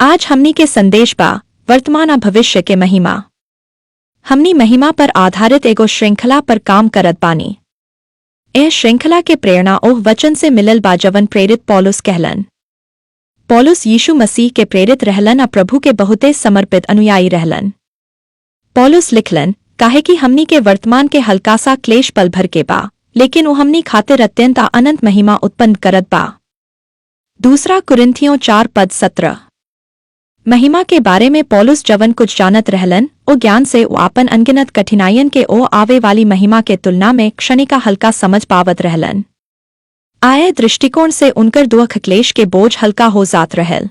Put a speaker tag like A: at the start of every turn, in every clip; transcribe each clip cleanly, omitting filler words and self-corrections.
A: आज हमनी के संदेश बा वर्तमान आ भविष्य के महिमा। हमनी महिमा पर आधारित एगो श्रृंखला पर काम करत बानी। एह श्रृंखला के प्रेरणा ओह वचन से मिलल बा जवन प्रेरित पौलुस कहलन। पौलुस यीशु मसीह के प्रेरित रहलन आ प्रभु के बहुते समर्पित अनुयायी रहलन। पौलुस लिखलन, काहे कि हमनी के वर्तमान के हल्का सा क्लेश पल भर के बा, लेकिन वो हमनी खातिर अत्यंत आ अनंत महिमा उत्पन्न करत बा। दूसरा कुरिन्थियों 4:17। महिमा के बारे में पौलुस जवन कुछ जानत रहलन, ओ ज्ञान से वो आपन अनगिनत कठिनाइयन के ओ आवे वाली महिमा के तुलना में क्षणिका हल्का समझ पावत रहलन। आए दृष्टिकोण से उनकर दुख क्लेश के बोझ हल्का हो जात रहल।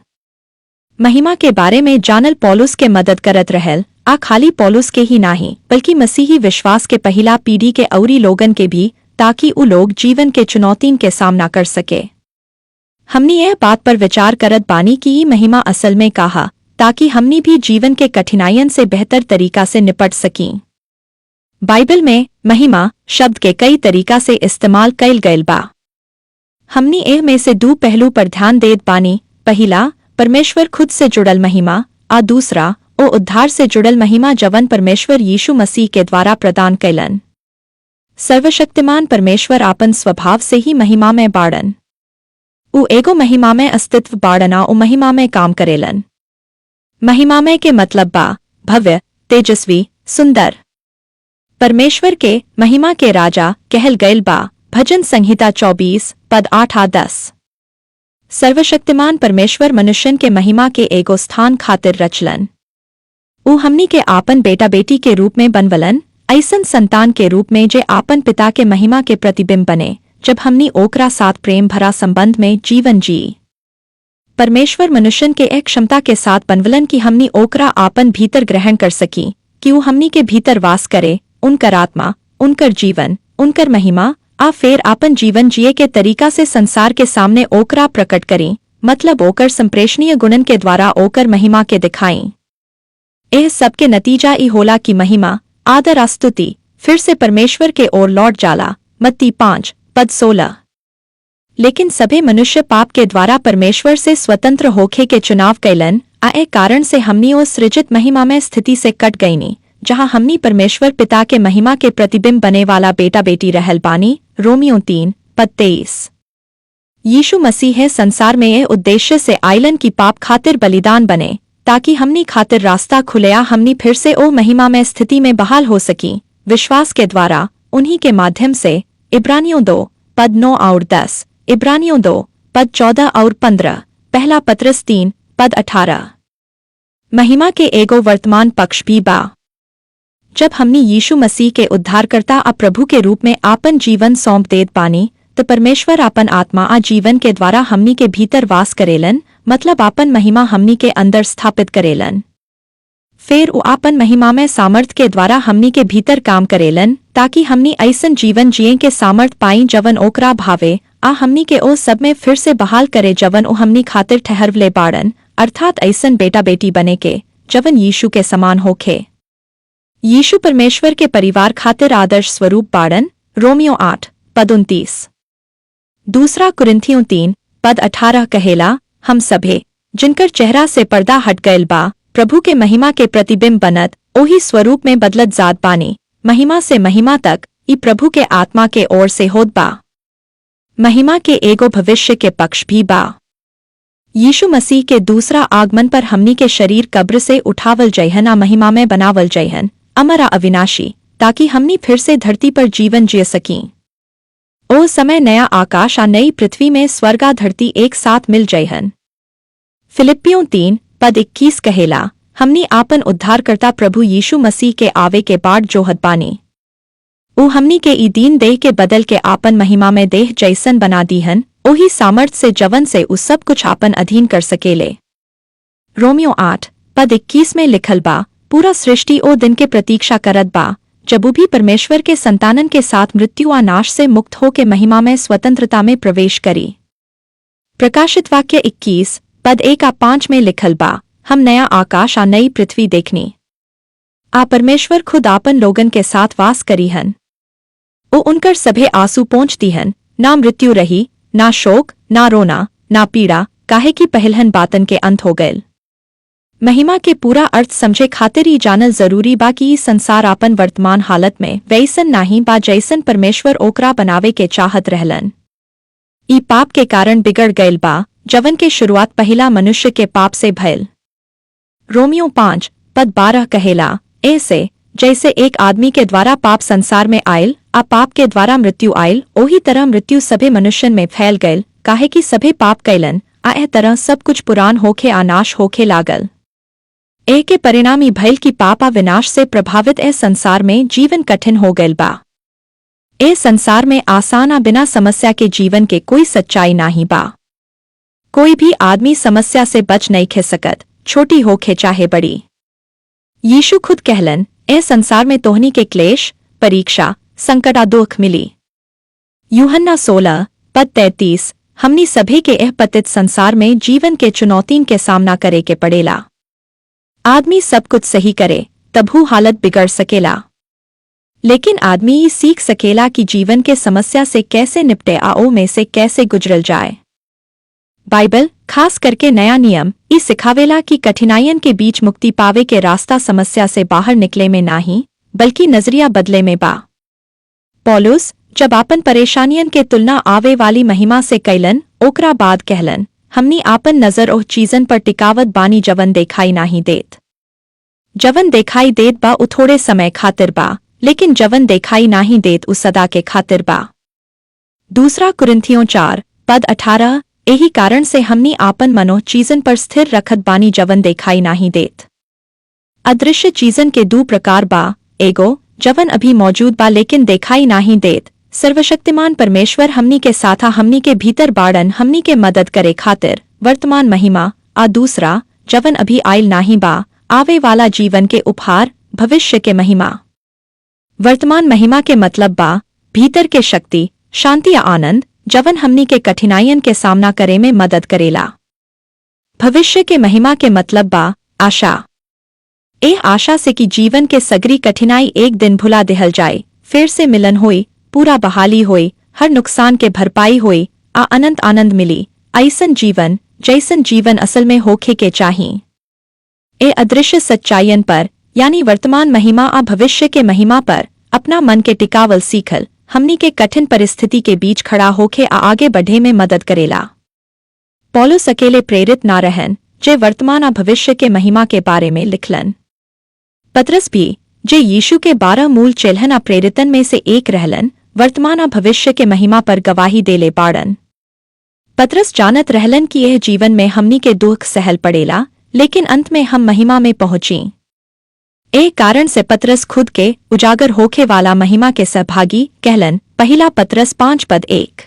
A: महिमा के बारे में जानल पौलुस के मदद करत रहल, आ खाली पौलुस के ही नाही बल्कि मसीही विश्वास के पहिला पीढ़ी के औरी लोगन के भी, ताकि उ लोग जीवन के चुनौतीन के सामना कर सके। हमनी यह बात पर विचार करत बानी कि ये महिमा असल में कहा, ताकि हमनी भी जीवन के कठिनाइयन से बेहतर तरीका से निपट सकीं। बाइबल में महिमा शब्द के कई तरीका से इस्तेमाल कइल गइल बा। हमनी एह में से दो पहलू पर ध्यान देत बानी। पहिला, परमेश्वर खुद से जुड़ल महिमा, आ दूसरा ओ उद्धार से जुड़ल महिमा जवन परमेश्वर यीशु मसीह के द्वारा प्रदान कैलन। सर्वशक्तिमान परमेश्वर आपन स्वभाव से ही महिमा में बाड़न। उ एगो महिमा में अस्तित्व बाड़ना ओ महिमा में काम करेलन। महिमा में के मतलब बा भव्य, तेजस्वी, सुंदर। परमेश्वर के महिमा के राजा कहल गयल बा भजन संहिता 24:8-10। सर्वशक्तिमान परमेश्वर मनुष्यन के महिमा के एगो स्थान खातिर रचलन। उ हमनी के आपन बेटा बेटी के रूप में बनवलन, ऐसन संतान के रूप में जे आपन पिता के महिमा के प्रतिबिंब बने, जब हमनी ओकरा साथ प्रेम भरा संबंध में जीवन जी। परमेश्वर मनुष्यन के एक क्षमता के साथ बनवलन कि हमनी ओकरा आपन भीतर ग्रहण कर सकी, कि वो हमनी के भीतर वास करे, उनकर आत्मा, उनकर जीवन, उनकर महिमा, आ फेर आपन जीवन जिए के तरीका से संसार के सामने ओकरा प्रकट करी, मतलब ओकर संप्रेषणीय गुणन के द्वारा ओकर महिमा के दिखाई। एह सब के नतीजा ई होला कि महिमा, आदर आ स्तुति फिर से परमेश्वर के ओर लौट जाला। मत्ती 5:16। लेकिन सभे मनुष्य पाप के द्वारा परमेश्वर से स्वतंत्र होखे के चुनाव कैलन, आ ए कारण से हमनी ओ सृजित महिमा में स्थिति से कट गईनी, जहां हमनी परमेश्वर पिता के महिमा के प्रतिबिंब बने वाला बेटा बेटी रहल बानी। रोमियो 3:23। यीशु मसीह है संसार में यह उद्देश्य से आइलन की पाप खातिर बलिदान बने, ताकि हमनी खातिर रास्ता खुलेया हमनी फिर से ओ महिमा में स्थिति में बहाल हो सकी, विश्वास के द्वारा उन्हीं के माध्यम से। इब्रानियों 2:9-10, इब्रानियों 2:14-15, पहला पत्रस 3:18। महिमा के एगो वर्तमान पक्ष भी बा। जब हमनी यीशु मसीह के उद्धारकर्ता आ प्रभु के रूप में आपन जीवन सौंप देत पानी, तो परमेश्वर आपन आत्मा आ जीवन के द्वारा हमनी के भीतर वास करेलन, मतलब आपन महिमा हमनी के अंदर स्थापित करेलन। फिर वो आपन महिमा में सामर्थ्य के द्वारा हमनी के भीतर काम करेलन, ताकि हमनी ऐसन जीवन जिए के सामर्थ पाई जवन ओकरा भावे, आ हमनी के ओ सब में फिर से बहाल करे जवन ओ हमनी खातिर ठहरवले बाड़न, अर्थात ऐसन बेटा बेटी बने के जवन यीशु के समान होखे। यीशु परमेश्वर के परिवार खातिर आदर्श स्वरूप बाड़न। रोमियो 8:29। दूसरा कुरिन्थियों 3:18 कहेला, हम सभे जिनकर चेहरा से पर्दा हट गयल बा, प्रभु के महिमा के प्रतिबिंब बनत ओही स्वरूप में बदलत जात बानी, महिमा से महिमा तक, ई प्रभु के आत्मा के ओर से होत बा। महिमा के एगो भविष्य के पक्ष भी बा। यीशु मसीह के दूसरा आगमन पर हमनी के शरीर कब्र से उठावल जइहन आ महिमा में बनावल जइहन, अमर आ अविनाशी, ताकि हमनी फिर से धरती पर जीवन जिय सकीं। ओ समय नया आकाश आ नई पृथ्वी में स्वर्ग आ धरती एक साथ मिल जइहन। फिलिप्पियों 3:21 कहेला, हमनी आपन उद्धारकर्ता प्रभु यीशु मसीह के आवे के बाद जोहत बानी। उ हमनी के ई दीन देह के बदल के आपन महिमा में देह जैसन बना दीहन, ओही सामर्थ से जवन से उ सब कुछ आपन अधीन कर सकेले। रोमियो 8:21 में लिखल बा, पूरा सृष्टि ओ दिन के प्रतीक्षा करत बा, जब भी परमेश्वर के संतानन के साथ मृत्यु आ नाश से मुक्त हो के महिमा में स्वतंत्रता में प्रवेश करी। प्रकाशित वाक्य 21:1-5 में लिखल बा, हम नया आकाश आ नई पृथ्वी देखनी। आ परमेश्वर खुद आपन लोगन के साथ वास करीहन। ओ उनकर सभे आंसू पोंछ दीहन, ना मृत्यु रही, ना शोक, ना रोना, ना पीड़ा, काहे की पहलहन बातन के अंत हो गयल। महिमा के पूरा अर्थ समझे खातिर ही जानल जरूरी बा कि ई संसार आपन वर्तमान हालत में वैसन नाही बा जैसन परमेश्वर ओकरा बनावे के चाहत रहलन। ई पाप के कारण बिगड़ गयल बा, जवन के शुरुआत पहला मनुष्य के पाप से भयल। रोमियो 5:12 कहेला, ऐसे जैसे एक आदमी के द्वारा पाप संसार में आयल आ पाप के द्वारा मृत्यु आयल, ओही तरह मृत्यु सभे मनुष्यन में फैल गयल, काहे कि सभे पाप कैलन आ एह तरह सब कुछ पुरान होके आ नाश होके लागल। एह के परिणाम ई भयल की पाप आ विनाश से प्रभावित एह संसार में जीवन कठिन हो गयल बा। एह संसार में आसान आ बिना समस्या के जीवन के कोई सच्चाई नाही बा। कोई भी आदमी समस्या से बच नहीं खे सकत, छोटी होखे चाहे बड़ी। यीशु खुद कहलन, एह संसार में तोहनी के क्लेश, परीक्षा, संकट आ दुख मिली। यूहन्ना 16:33। हमनी सभे के एह पतित संसार में जीवन के चुनौतीन के सामना करे के पड़ेला। आदमी सब कुछ सही करे तबहू हालत बिगड़ सकेला, लेकिन आदमी ये सीख सकेला कि जीवन के समस्या से कैसे निपटे आ ओ में से कैसे गुजरल जाए। बाइबल, खास करके नया नियम, ई सिखावेला कि कठिनाइयन के बीच मुक्ति पावे के रास्ता समस्या से बाहर निकले में नाही, बल्कि नजरिया बदले में बा। पौलुस जब आपन परेशानियन के तुलना आवे वाली महिमा से कैलन, ओकरा बाद कहलन, हमनी आपन नजर ओह चीजन पर टिकावत बानी जवन देखाई नाही देत। जवन देखाई देत बा उ थोड़े समय खातिर बा, लेकिन जवन देखाई नाही देत उ सदा के खातिर बा। दूसरा कुरिन्थियों 4:18। यही कारण से हमनी आपन मनो चीजन पर स्थिर रखत बानी जवन देखाई नाही देत। अदृश्य चीजन के दो प्रकार बा, एगो जवन अभी मौजूद बा लेकिन देखाई नाही देत, सर्वशक्तिमान परमेश्वर हमनी के साथा हमनी के भीतर बाड़न हमनी के मदद करे खातिर वर्तमान महिमा, आ दूसरा जवन अभी आयल नाही बा, आवे वाला जीवन के उपहार, भविष्य के महिमा। वर्तमान महिमा के मतलब बा भीतर के शक्ति, शांति या आनंद, जवन हमनी के कठिनाइयन के सामना करे में मदद करेला। भविष्य के महिमा के मतलब बा आशा। एह आशा से कि जीवन के सगरी कठिनाई एक दिन भुला देहल जाए, फिर से मिलन होई, पूरा बहाली होई, हर नुकसान के भरपाई होई, आ अनंत आनंद मिली। ऐसन जीवन जैसन जीवन असल में होखे के चाहिए। ए अदृश्य सच्चाइयन पर यानी वर्तमान महिमा आ भविष्य के महिमा पर अपना मन के टिकावल सीखल हमनी के कठिन परिस्थिति के बीच खड़ा होके आ आगे बढ़े में मदद करेला। पौलुस अकेले प्रेरित ना रहन जे वर्तमान आ भविष्य के महिमा के बारे में लिखलन। पतरस भी जे यीशु के 12 मूल चेल्हन आ प्रेरितन में से एक रहलन, वर्तमान आ भविष्य के महिमा पर गवाही देले बाड़न। पतरस जानत रहलन कि यह जीवन में हमनी के दुख सहल पड़ेला, लेकिन अंत में हम महिमा में पहुंची। एक कारण से पतरस खुद के उजागर होखे वाला महिमा के सहभागी कहलन। पहला पतरस 5:1।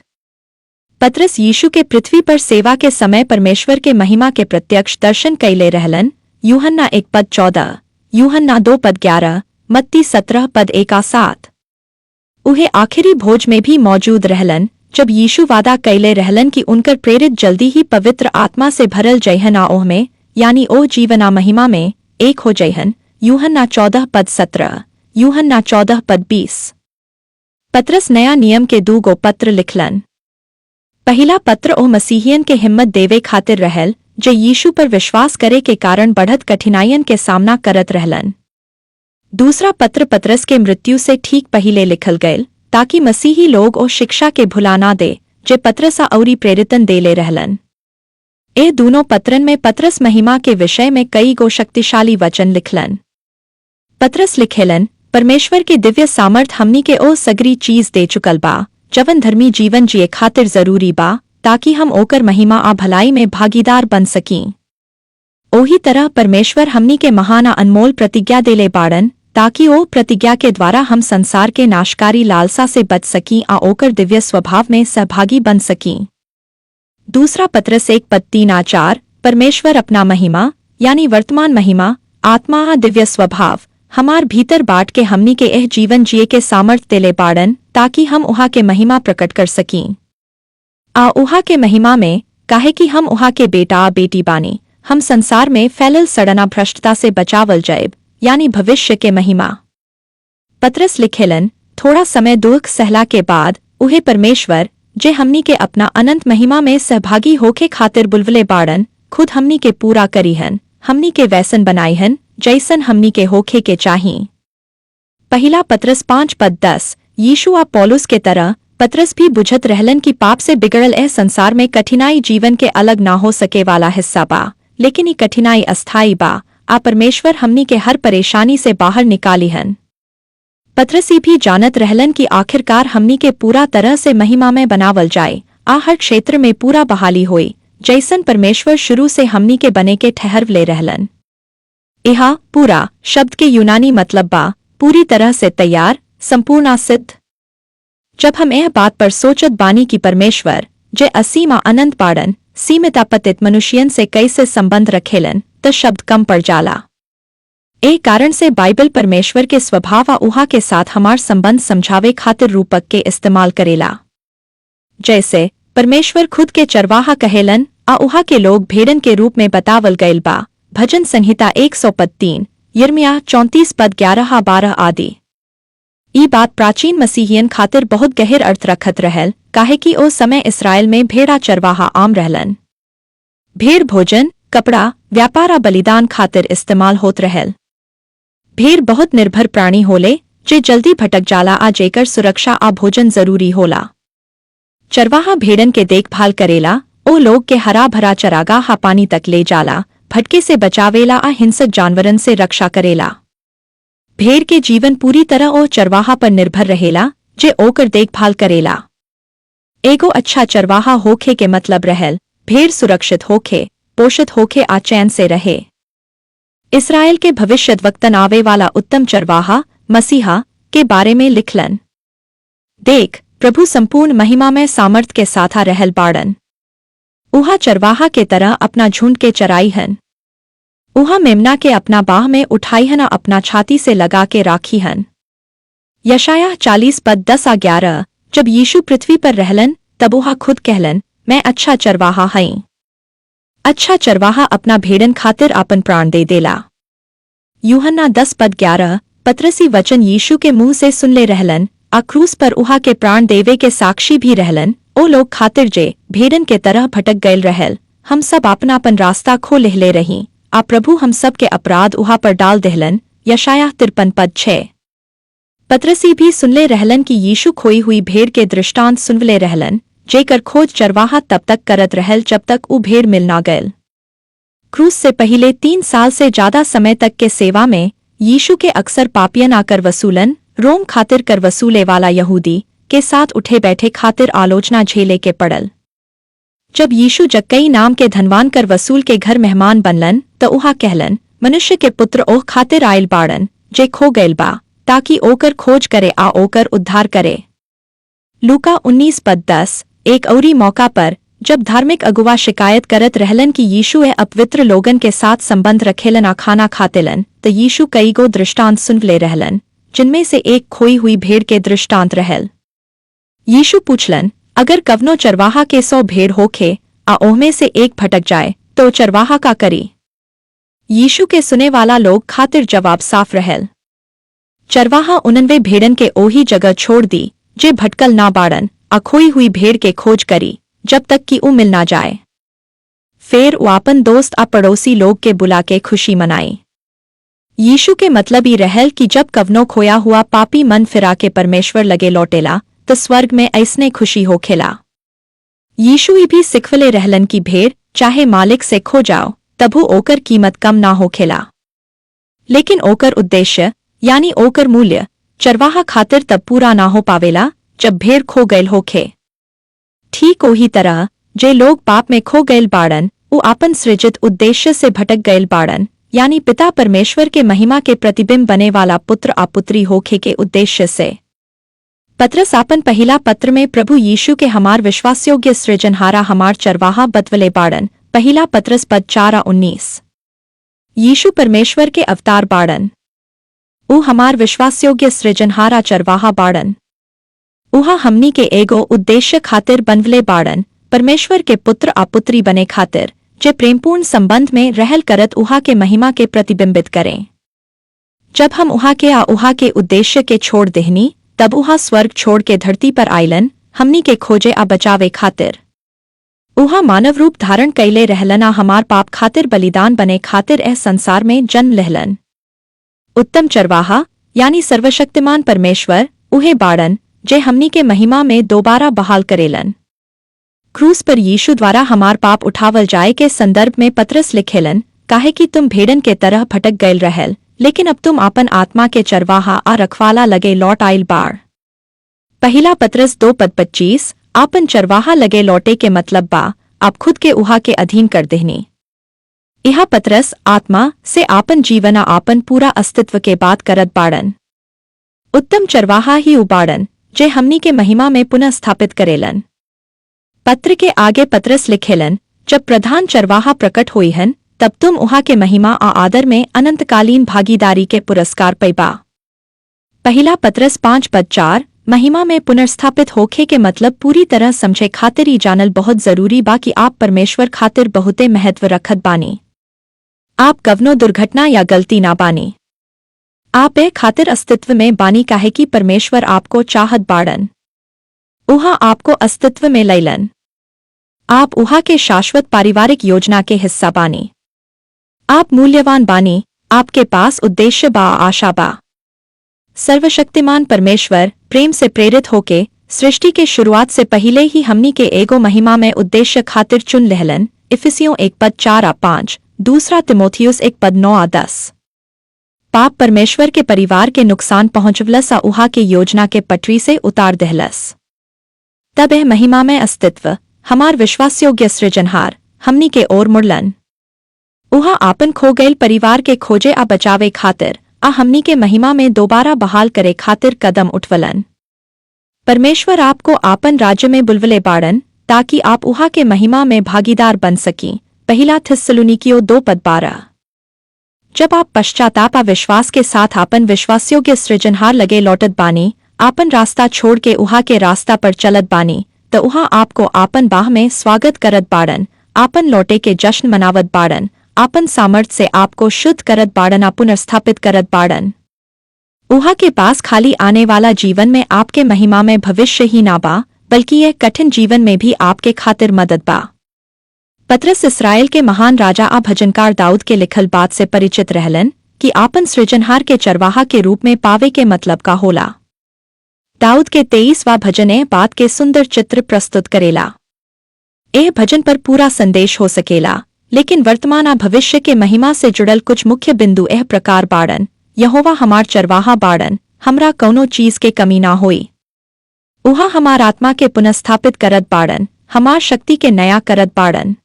A: पतरस यीशु के पृथ्वी पर सेवा के समय परमेश्वर के महिमा के प्रत्यक्ष दर्शन कैले रहलन। यूहन्ना 1:14, यूहन्ना 2:11, मत्ती 17:1-7। उहे आखिरी भोज में भी मौजूद रहलन जब यीशु वादा कैले रहलन कि उनकर प्रेरित जल्दी ही पवित्र आत्मा से भरल जयहन आ ओह में यानी ओह जीवना महिमा में एक हो जयहन। यूहन्ना 14:17, यूहन्ना 14:20। पतरस नया नियम के 2 पत्र लिखलन। पहला पत्र ओह मसीहियन के हिम्मत देवे खातिर रहल जे यीशु पर विश्वास करे के कारण बढ़त कठिनाइयन के सामना करत रहलन। दूसरा पत्र पतरस के मृत्यु से ठीक पहिले लिखल गयल ताकि मसीही लोग ओ शिक्षा के भुला ना दे जे पतरस औरी प्रेरितन देले रहलन। ए दोनों पत्रन में पतरस महिमा के विषय में कई शक्तिशाली वचन लिखलन। पतरस लिखेलन, परमेश्वर के दिव्य सामर्थ हमनी के ओ सगरी चीज दे चुकल बा जवन धर्मी जीवन जिए खातिर जरूरी बा ताकि हम ओकर महिमा आ भलाई में भागीदार बन सकीं। ओही तरह परमेश्वर हमनी के महान आ अनमोल प्रतिज्ञा देले बाड़न ताकि ओ प्रतिज्ञा के द्वारा हम संसार के नाशकारी लालसा से बच सकीं आ ओकर दिव्य स्वभाव में सहभागी बन सकीं। दूसरा पत्रस 1:3-4। परमेश्वर अपना महिमा यानी वर्तमान महिमा, आत्मा आ दिव्य स्वभाव हमार भीतर बांट के हमनी के एह जीवन जिए के सामर्थ देले बाड़न ताकि हम उहा के महिमा प्रकट कर सकीं। आ उहा के महिमा में काहे कि हम उहा के बेटा आ बेटी बानी, हम संसार में फैलल सड़ना भ्रष्टता से बचावल जाएब यानी भविष्य के महिमा। पतरस लिखेलन, थोड़ा समय दुख सहला के बाद उहे परमेश्वर जे हमनी के अपना अनंत महिमा में सहभागी होके खातिर बुलवले बाड़न खुद हमनी के पूरा करीहन हमनी के वैसन बनाईहन जैसन हमनी के होखे के चाही। पहला पत्रस 5:10। यीशु आ पौलुस के तरह पत्रस भी बुझत रहलन कि पाप से बिगड़ल संसार में कठिनाई जीवन के अलग ना हो सके वाला हिस्सा बा, लेकिन ये कठिनाई अस्थाई बा। आ परमेश्वर हमनी के हर परेशानी से बाहर निकाली हन। पत्रसी भी जानत रहलन कि आखिरकार हमनी के पूरा तरह से महिमा में बनावल जाए, आ हर क्षेत्र में पूरा बहाली होई, जैसन परमेश्वर शुरू से हमनी के बने के ठहरव ले रहलन। यहा पूरा शब्द के यूनानी मतलब बा पूरी तरह से तैयार, संपूर्ण सिद्ध। जब हम यह बात पर सोचत बानी कि परमेश्वर जे असीम आ अनंत बाड़न सीमित आपतित मनुष्यन से कैसे संबंध रखेलन, तो शब्द कम पड़ जाला। एक कारण से बाइबल परमेश्वर के स्वभाव आ उहा के साथ हमार संबंध समझावे खातिर रूपक के इस्तेमाल करेला। जैसे परमेश्वर खुद के चरवाहा कहेलन आ उहा के लोग भेड़न के रूप में बतावल गयल बा। भजन संहिता 103, यिर्मयाह 34:11-12 आदि। ई बात प्राचीन मसीहियन खातिर बहुत गहर अर्थ रखत रहल, काहे कि ओ समय इसराइल में भेड़ा चरवाहा आम रहलन। भेड़ भोजन, कपड़ा, व्यापार आ बलिदान खातिर इस्तेमाल होत रहल। भेड़ बहुत निर्भर प्राणी होले जे जल्दी भटक जाला आ जेकर सुरक्षा आ भोजन जरूरी होला। चरवाहा भेड़न के देखभाल करेला, ओ लोग के हरा भरा चरागाह पानी तक ले जाला, भटके से बचावेला आ हिंसक जानवरन से रक्षा करेला। भेड़ के जीवन पूरी तरह ओ चरवाहा पर निर्भर रहेला जे ओकर देखभाल करेला। एगो अच्छा चरवाहा होखे के मतलब रहल भेड़ सुरक्षित होखे, पोषित होखे आ चैन से रहे। इसराइल के भविष्यद्वक्तन आवे वाला उत्तम चरवाहा मसीहा के बारे में लिखलन। देख, प्रभु संपूर्ण महिमा में सामर्थ के साथा रहल बाड़न। उहा चरवाहा के तरह अपना झुंड के चराई हन। उहा मेमना के अपना बाह में उठाई हन, अपना छाती से लगा के राखी हन। यशायाह 40:10-11। जब यीशु पृथ्वी पर रहलन तब उहा खुद कहलन, मैं अच्छा चरवाहा हई। अच्छा चरवाहा अपना भेड़न खातिर अपन प्राण दे देला। यूहन्ना 10:11। पत्रसी वचन यीशु के मुंह से सुनले रहलन, आ क्रूस पर उहा के प्राण देवे के साक्षी भी रहलन। ओ लोग खातिर जे भेड़न के तरह भटक गयल रहल, हम सब अपनापन रास्ता खो लेहले रही, आ प्रभु हम सब के अपराध उहा पर डाल देहलन। यशायाह 53:6। पत्रसी भी सुनले रहलन कि यीशु खोई हुई भेड़ के दृष्टांत सुनवले रहलन, जेकर खोज चरवाहा तब तक करत रहल जब तक ऊ भेड़ मिल ना गयल। क्रूस से पहले 3 साल से ज्यादा समय तक के सेवा में यीशु के अक्सर पापियन आकर वसूलन, रोम खातिर कर वसूले वाला यहूदी के साथ उठे बैठे खातिर आलोचना झेले के पड़ल। जब यीशु जक्कई नाम के धनवान कर वसूल के घर मेहमान बनलन तो उहा कहलन, मनुष्य के पुत्र ओह खातिर आयल बाड़न जे खो गयल बा, ताकि ओकर खोज करे आ ओकर उद्धार करे। लूका 19:10। एक औरी मौका पर जब धार्मिक अगुवा शिकायत करत रहलन कि यीशु अपवित्र लोगन के साथ संबंध रखेलन आ खाना खातेलन, तो यीशु कई गो दृष्टांत सुनवले रहलन, जिनमें से एक खोई हुई भेड़ के दृष्टांत रहल। यीशु पूछलन, अगर कवनो चरवाहा के 100 भेड़ होखे आ ओहमे से एक भटक जाए तो चरवाहा का करी? यीशु के सुने वाला लोग खातिर जवाब साफ रहल। चरवाहा 99 भेड़न के ओही जगह छोड़ दी जे भटकल ना बाड़न, आ खोई हुई भेड़ के खोज करी जब तक कि ऊ मिल ना जाए। फिर वो आपन दोस्त आ पड़ोसी लोग के बुला के खुशी मनाई। यीशु के मतलब ही रहल कि जब कवनो खोया हुआ पापी मन फिरा के परमेश्वर लगे लौटेला तो स्वर्ग में ऐसने खुशी होखेला। यीशु ही भी सिखवले रहलन की भेड़ चाहे मालिक से खो जाओ तबू ओकर कीमत कम ना होखेला, लेकिन ओकर उद्देश्य यानी ओकर मूल्य चरवाहा खातिर तब पूरा ना हो पावेला जब भेड़ खो गयल होखे। ठीक ओही तरह जे लोग पाप में खो गयल बाड़न उ आपन सृजित उद्देश्य से भटक गयल बाड़न, यानी पिता परमेश्वर के महिमा के प्रतिबिंब बने वाला पुत्र आ पुत्री होखे के उद्देश्य से। पत्रस आपन पहला पत्र में प्रभु यीशु के हमार विश्वासयोग्य सृजनहारा हमार चरवाहा बतवले बाड़न। पहला पत्रस 4:19। यीशु परमेश्वर के अवतार बाड़न। ऊ हमार विश्वासयोग्य सृजनहारा चरवाहा बाड़न। उहा हमनी के एगो उद्देश्य खातिर बनवले बाड़न, परमेश्वर के पुत्र आ पुत्री बने खातिर, जे प्रेमपूर्ण संबंध में रहल करत उहा के महिमा के प्रतिबिंबित करें। जब हम उहा के उद्देश्य के छोड़ देहनी तब उहा स्वर्ग छोड़ के धरती पर आइलन हमनी के खोजे आ बचावे खातिर। उहा मानव रूप धारण कैले रहलना हमार पाप खातिर बलिदान बने खातिर एह संसार में जन्म लहलन। उत्तम चरवाहा यानी सर्वशक्तिमान परमेश्वर उहे बाड़न जे हमनी के महिमा में दोबारा बहाल करेलन। क्रूस पर यीशु द्वारा हमार पाप उठावल जाए के संदर्भ में पतरस लिखेलन, काहे कि तुम भेड़न के तरह भटक गयल रहल, लेकिन अब तुम आपन आत्मा के चरवाहा आ रखवाला लगे लौट आइल बाड़। पहला पतरस 2:25 आपन चरवाहा लगे लौटे के मतलब बा आप खुद के उहा के अधीन कर देहनी। यह पतरस आत्मा से आपन जीवना आपन पूरा अस्तित्व के बात करत बाड़न। उत्तम चरवाहा ही उबाड़न जे हमनी के महिमा में पुनः स्थापित करेलन। पत्र के आगे पतरस लिखेलन, जब प्रधान चरवाहा प्रकट हुई हन तब तुम उहा के महिमा आ आदर में अनंतकालीन भागीदारी के पुरस्कार पैबा। पहला पतरस 5:4 महिमा में पुनर्स्थापित होखे के मतलब पूरी तरह समझे खातिर ही जानल बहुत जरूरी बा कि आप परमेश्वर खातिर बहुते महत्व रखत बानी। आप कवनो दुर्घटना या गलती ना बानी। आप ए खातिर अस्तित्व में बानी काहे कि परमेश्वर आपको चाहत बाड़न। उहा आपको अस्तित्व में लैलन। आप उहा के शाश्वत पारिवारिक योजना के हिस्सा बानी। आप मूल्यवान बानी, आपके पास उद्देश्य बा, आशा बा। सर्वशक्तिमान परमेश्वर प्रेम से प्रेरित होके सृष्टि के शुरुआत से पहले ही हमनी के एगो महिमा में उद्देश्य खातिर चुन लहलन। इफिसियों 1:4-5, दूसरा तिमोथियुस 1:9-10। पाप परमेश्वर के परिवार के नुकसान पहुंचवलस आ उहा के योजना के पटरी से उतार दहलस। तब यह महिमा में अस्तित्व हमार विश्वासयोग्य सृजनहार हमनी के ओर मुड़लन। उहा आपन खो गईल परिवार के खोजे आ बचावे खातिर आ हमनी के महिमा में दोबारा बहाल करे खातिर कदम उठवलन। परमेश्वर आपको आपन राज्य में बुलवले बाड़न ताकि आप उहा के महिमा में भागीदार बन सकी। पहला थिस्सलुनीकियों 2:12। जब आप पश्चाताप आ विश्वास के साथ आपन विश्वासयोग्य सृजनहार लगे लौटत बानी, आपन रास्ता छोड़ के उहा के रास्ता पर चलत बानी, तो उहा आपको आपन बाह में स्वागत करत बाड़न, आपन लौटे के जश्न मनावत बाड़न, आपन सामर्थ से आपको शुद्ध करत बाड़न आ पुनर्स्थापित करत बाड़न। उहा के पास खाली आने वाला जीवन में आपके महिमा में भविष्य ही ना बा, बल्कि यह कठिन जीवन में भी आपके खातिर मदद बा। पतरस इस्राएल के महान राजा आ भजनकार दाऊद के लिखल बात से परिचित रहलन कि आपन सृजनहार के चरवाहा के रूप में पावे के मतलब का होला। दाऊद के 23वां भजन ए बात के सुंदर चित्र प्रस्तुत करेला। यह भजन पर पूरा संदेश हो सकेला, लेकिन वर्तमान आ भविष्य के महिमा से जुड़ल कुछ मुख्य बिंदु एह प्रकार बाड़न। यहोवा हमार चरवाहा बाड़न, हमरा कौनो चीज के कमी ना होई। उहा हमार आत्मा के पुनर्स्थापित करत बाड़न, हमार शक्ति के नया करत बाड़न।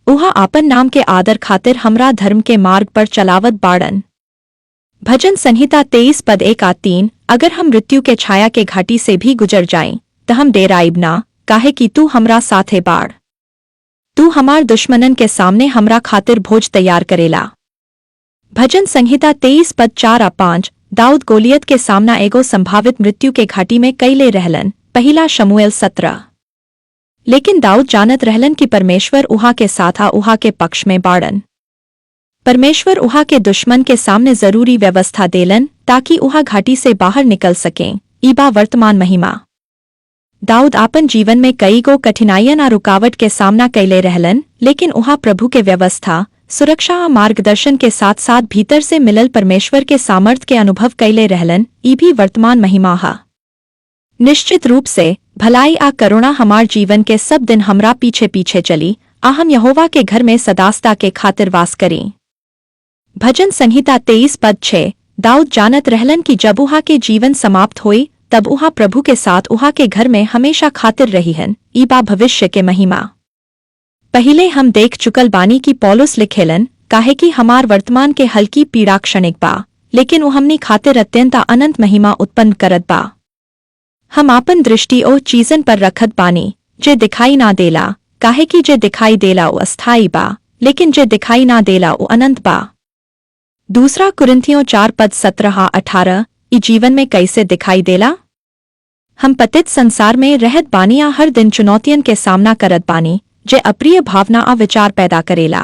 A: उहा आपन नाम के आदर खातिर हमरा धर्म के मार्ग पर चलावत बाड़न। भजन संहिता 23:1-3 अगर हम मृत्यु के छाया के घाटी से भी गुजर जाएं, तो हम डेराइब ना, काहे कि तू हमरा साथे बाड़। तू हमार दुश्मनन के सामने हमरा खातिर भोज तैयार करेला। भजन संहिता 23:4-5 दाऊद गोलियत के सामना एगो संभावित मृत्यु के घाटी में कैले रहलन। पहला शमूएल 17। लेकिन दाऊद जानत रहलन कि परमेश्वर उहा के साथ आ उहा के पक्ष में बाड़न। परमेश्वर उहा के दुश्मन के सामने जरूरी व्यवस्था देलन ताकि उहा घाटी से बाहर निकल सकें। ईबा वर्तमान महिमा। दाऊद आपन जीवन में कई गो कठिनाइयन आ रुकावट के सामना कैले रहलन, लेकिन उहा प्रभु के व्यवस्था, सुरक्षा आ मार्गदर्शन के साथ साथ भीतर से मिलल परमेश्वर के सामर्थ के अनुभव कैले रहलन। ई भी वर्तमान महिमा हा। निश्चित रूप से भलाई आ करुणा हमार जीवन के सब दिन हमरा पीछे पीछे चली, आ हम यहोवा के घर में सदास्ता के खातिर वास करें। भजन संहिता 23:6 दाऊद जानत रहलन कि जब उहा के जीवन समाप्त हुई तब उहा प्रभु के साथ उहा के घर में हमेशा खातिर रही हन। ईबा भविष्य के महिमा। पहिले हम देख चुकल बानी कि पौलुस लिखेलन, काहे कि हमार वर्तमान के हल्की पीड़ा क्षणिक बा, लेकिन वो हमनी खातिर अत्यंत अनंत महिमा उत्पन्न करत बा। हम आपन दृष्टि ओ चीजन पर रखत बानी जे दिखाई ना देला, काहे कि जे दिखाई देला वो अस्थाई बा, लेकिन जे दिखाई ना देला वो अनंत बा। दूसरा कुरिन्थियों 4:17-18 ई जीवन में कैसे दिखाई देला? हम पतित संसार में रहत बानी आ हर दिन चुनौतियन के सामना करत बानी जे अप्रिय भावना आ विचार पैदा करेला।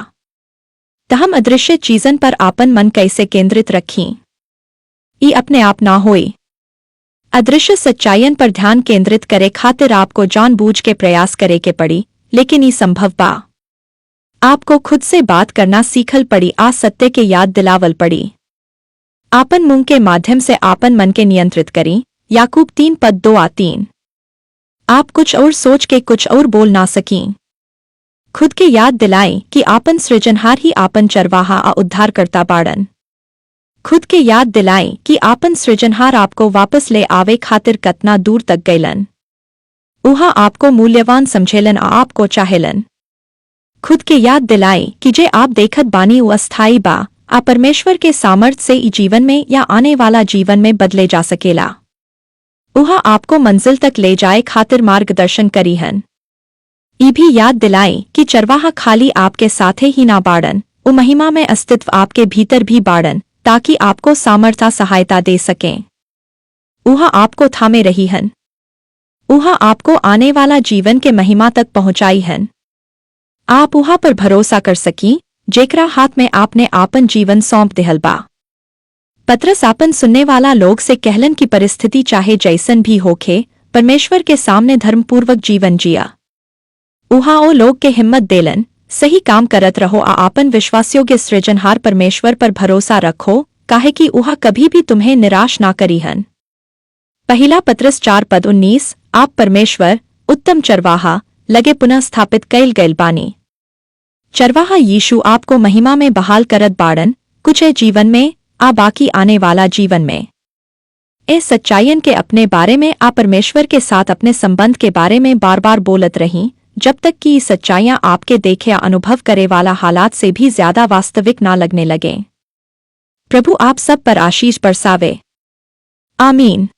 A: त हम अदृश्य चीजन पर आपन मन कैसे केंद्रित रखीं? ई अपने आप ना होई। अदृश्य सच्चाइयन पर ध्यान केंद्रित करे खातिर आपको जानबूझ के प्रयास करे के पड़ी, लेकिन ई संभव बा। आपको खुद से बात करना सीखल पड़ी, आ सत्य के याद दिलावल पड़ी। आपन मुंह के माध्यम से आपन मन के नियंत्रित करी। याकूब 3:2-3। आप कुछ और सोच के कुछ और बोल ना सकीं। खुद के याद दिलाएं कि आपन सृजनहार ही आपन चरवाहा आ उद्धार करता बाड़न। खुद के याद दिलाएं कि आपन सृजनहार आपको वापस ले आवे खातिर कतना दूर तक गईलन। उहा आपको मूल्यवान समझेलन आ आपको चाहेलन। खुद के याद दिलाएं कि जे आप देखत बानी वो अस्थाई बा, आ परमेश्वर के सामर्थ्य से ई जीवन में या आने वाला जीवन में बदले जा सकेला। उहा आपको मंजिल तक ले जाए खातिर मार्गदर्शन करी हन। ई भी याद दिलाएं कि चरवाहा खाली आपके साथे ही ना बाड़न, वो महिमा में अस्तित्व आपके भीतर भी बाड़न, ताकि आपको सामर्थ्य सहायता दे सकें। उहा आपको थामे रही हन। उहा आपको आने वाला जीवन के महिमा तक पहुंचाई हन। आप उहा पर भरोसा कर सकी, जेकरा हाथ में आपने आपन जीवन सौंप दिहल बा। पतरस आपन सुनने वाला लोग से कहलन की परिस्थिति चाहे जैसन भी होखे, परमेश्वर के सामने धर्मपूर्वक जीवन जिया। उहा ओ लोग के हिम्मत देलन, सही काम करत रहो आ आपन विश्वासयोग्य सृजनहार परमेश्वर पर भरोसा रखो, काहे कि उहा कभी भी तुम्हें निराश ना करी हन। पहला पतरस 4:19। आप परमेश्वर उत्तम चरवाहा लगे पुनः स्थापित कैल गैल बानी। चरवाहा यीशु आपको महिमा में बहाल करत बाड़न, कुछ ए जीवन में आ बाकी आने वाला जीवन में। ए सच्चाइयन के अपने बारे में आ परमेश्वर के साथ अपने संबंध के बारे में बार बार बोलत रहीं, जब तक कि ये सच्चाइयां आपके देखे या अनुभव करे वाला हालात से भी ज्यादा वास्तविक ना लगने लगें। प्रभु आप सब पर आशीष बरसावे। आमीन।